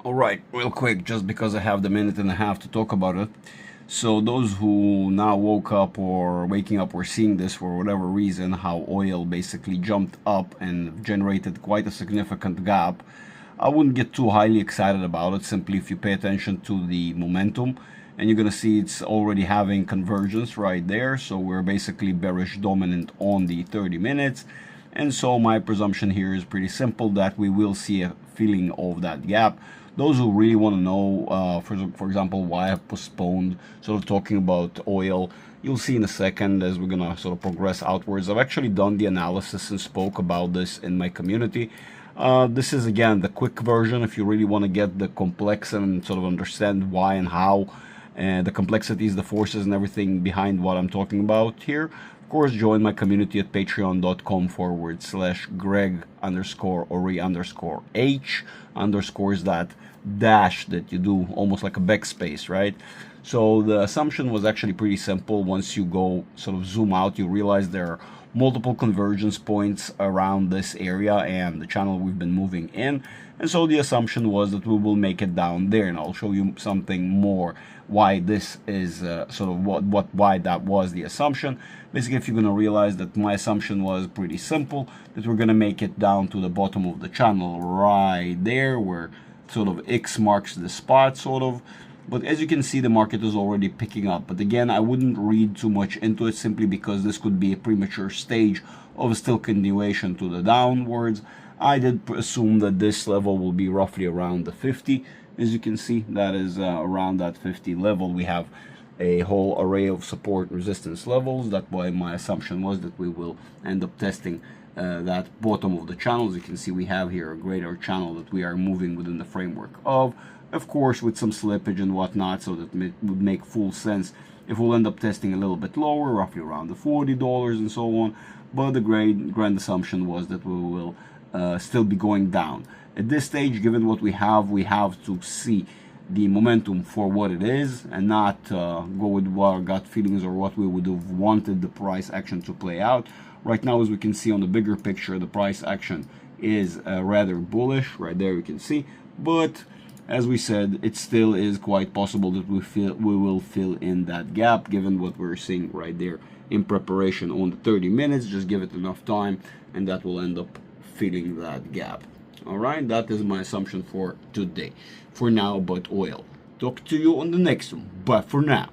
All right, real quick, just because I have the minute and a half to talk about it. So those who now woke up or waking up or seeing this for whatever reason, how oil basically jumped up and generated quite a significant gap, I wouldn't get too highly excited about it. Simply if you pay attention to the momentum, and you're gonna see it's already having convergence right there. So we're basically bearish dominant on the 30 minutes. And so my presumption here is pretty simple, that we will see a filling of that gap. Those who really want to know, for example, why I've postponed sort of talking about oil, you'll see in a second as we're going to sort of progress outwards. I've actually done the analysis and spoke about this in my community. This is, again, the quick version if you really want to get the complex and sort of understand why and how, and the complexities, the forces, and everything behind what I'm talking about here. Of course, join my community at patreon.com/Greg_Ori_H underscores that dash that you do almost like a backspace, right? So the assumption was actually pretty simple. Once you go sort of zoom out, you realize there are multiple convergence points around this area and the channel we've been moving in. And so the assumption was that we will make it down there, and I'll show you something more why this is sort of why that was the assumption. Basically, if you're going to realize that my assumption was pretty simple, that we're going to make it down to the bottom of the channel right there, where sort of X marks the spot, sort of. But as you can see, the market is already picking up. But again, I wouldn't read too much into it, simply because this could be a premature stage of still continuation to the downwards. I did assume that this level will be roughly around the 50. As you can see, that is around that 50 level. We have a whole array of support resistance levels. That's why my assumption was that we will end up testing that bottom of the channel. As you can see, we have here a greater channel that we are moving within the framework of course, with some slippage and whatnot, so that it would make full sense if we'll end up testing a little bit lower, roughly around the $40 and so on. But the grand assumption was that we will still be going down. At this stage, given what we have to see the momentum for what it is, and not go with our gut feelings or what we would have wanted the price action to play out. Right now, as we can see on the bigger picture, the price action is rather bullish. Right there you can see, but as we said, it still is quite possible that we will fill in that gap, given what we're seeing right there in preparation on the 30 minutes. Just give it enough time and that will end up filling that gap. All right, that is my assumption for today. For now, but oil. Talk to you on the next one. But for now.